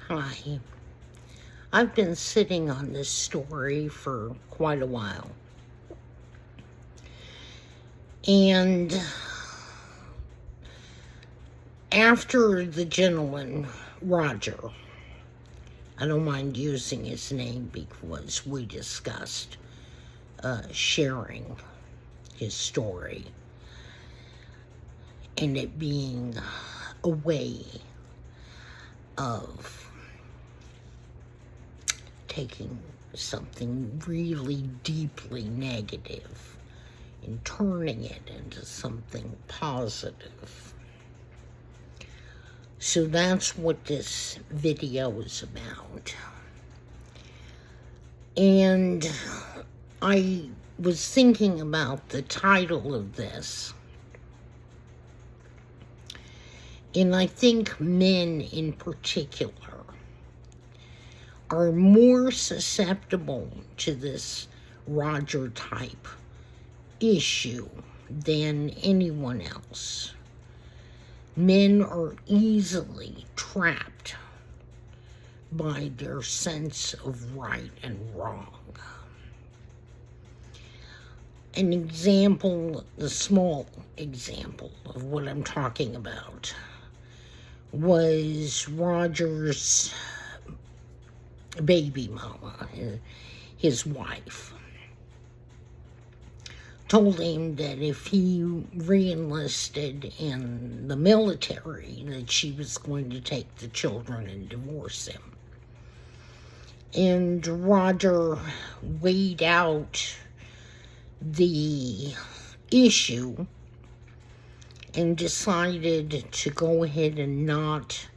Hi. I've been sitting on this story for quite a while. And after the gentleman, Roger, I don't mind using his name because we discussed sharing his story and it being a way of taking something really deeply negative and turning it into something positive. So that's what this video is about. And I was thinking about the title of this, and I think men in particular are more susceptible to this Roger type issue than anyone else. Men are easily trapped by their sense of right and wrong. An example, a small example of what I'm talking about, was Roger's baby mama, his wife, told him that if he re-enlisted in the military, that she was going to take the children and divorce him. And Roger weighed out the issue and decided to go ahead and not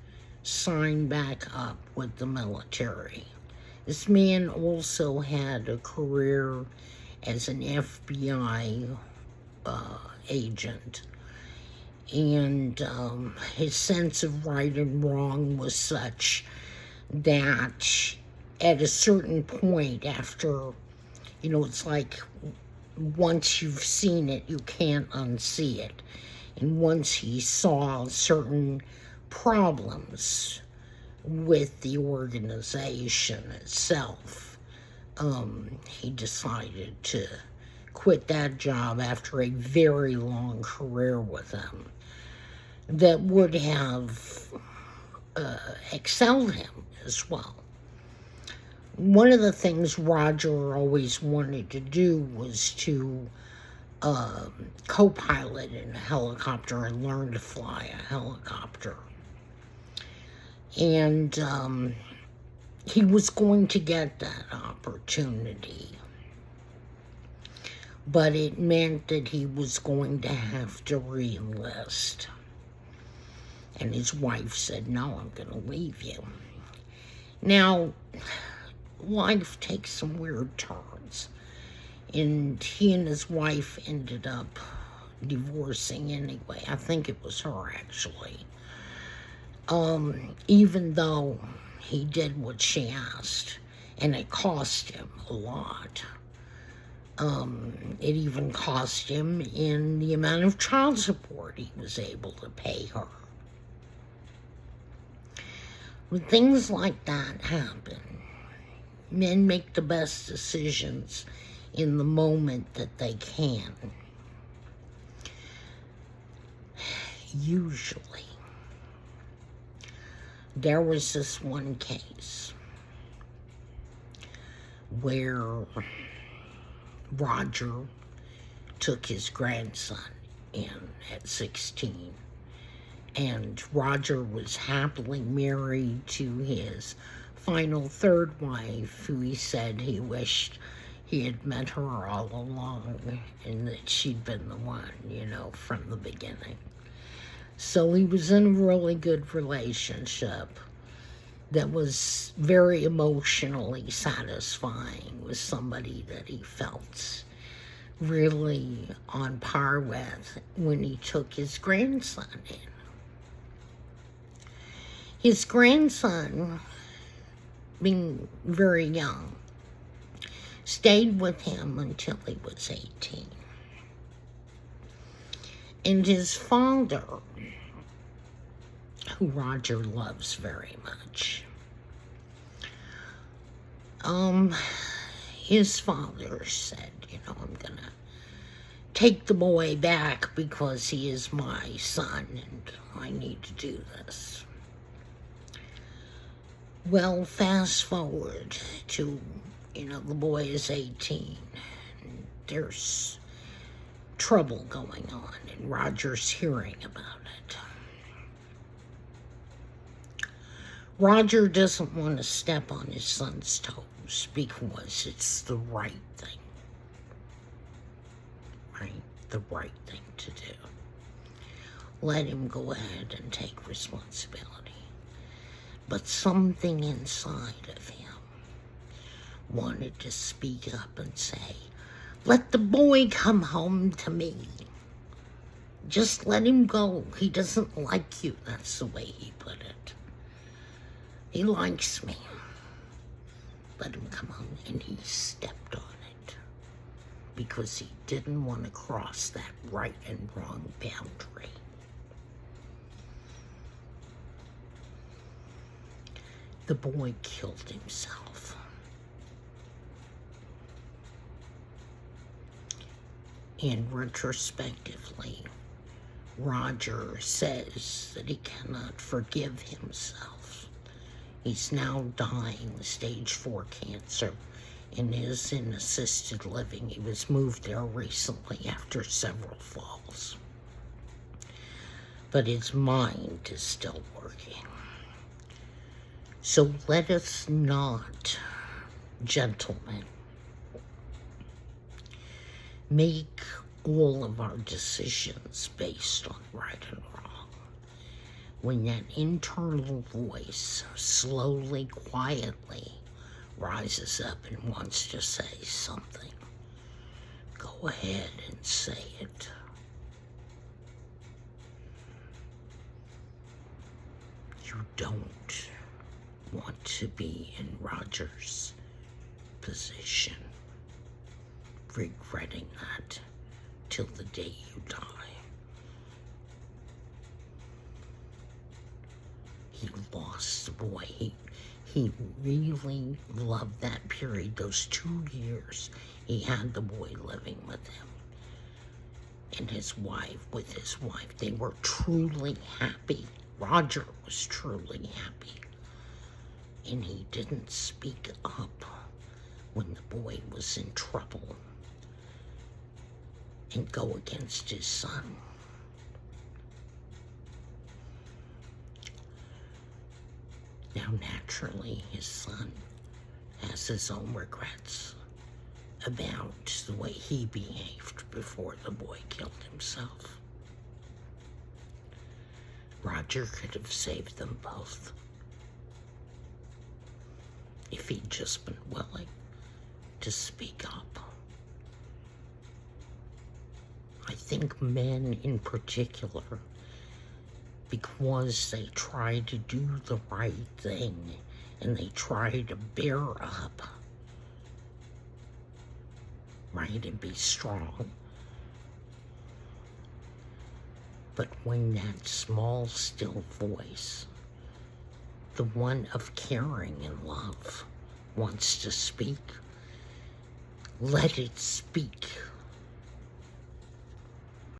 sign back up with the military. This man also had a career as an FBI agent, and his sense of right and wrong was such that at a certain point after, it's like once you've seen it, you can't unsee it. And once he saw certain problems with the organization itself, he decided to quit that job after a very long career with them that would have excelled him as well. One of the things Roger always wanted to do was to co-pilot in a helicopter and learn to fly a helicopter. And he was going to get that opportunity, but it meant that he was going to have to re-enlist. And his wife said, "No, I'm going to leave you." Now, life takes some weird turns, and he and his wife ended up divorcing anyway. I think it was her, actually. Even though he did what she asked, and it cost him a lot. It even cost him in the amount of child support he was able to pay her. When things like that happen, men make the best decisions in the moment that they can. Usually. There was this one case where Roger took his grandson in at 16. And Roger was happily married to his final third wife, who he said he wished he had met her all along and that she'd been the one, from the beginning. So he was in a really good relationship that was very emotionally satisfying with somebody that he felt really on par with when he took his grandson in. His grandson, being very young, stayed with him until he was 18. And his father, who Roger loves very much, um, his father said, I'm gonna take the boy back because he is my son and I need to do this. Well, fast forward to, the boy is 18 and there's trouble going on and Roger's hearing about it. Roger doesn't want to step on his son's toes because it's the right thing. Right? The right thing to do. Let him go ahead and take responsibility. But something inside of him wanted to speak up and say, let the boy come home to me. Just let him go. He doesn't like you. That's the way he put it. He likes me. Let him come home. And he stepped on it because he didn't want to cross that right and wrong boundary. The boy killed himself. And retrospectively, Roger says that he cannot forgive himself. He's now dying stage 4 cancer and is in assisted living. He was moved there recently after several falls. But his mind is still working. So let us not, gentlemen, make all of our decisions based on right and wrong. When that internal voice slowly, quietly rises up and wants to say something, go ahead and say it. You don't want to be in Roger's position, regretting that till the day you die. He lost the boy. He really loved that period, those 2 years he had the boy living with him. And with his wife, they were truly happy. Roger was truly happy. And he didn't speak up when the boy was in trouble and go against his son. Now, naturally, his son has his own regrets about the way he behaved before the boy killed himself. Roger could have saved them both if he'd just been willing to speak up. I think men in particular, because they try to do the right thing and they try to bear up, right, and be strong. But when that small, still voice, the one of caring and love, wants to speak, let it speak.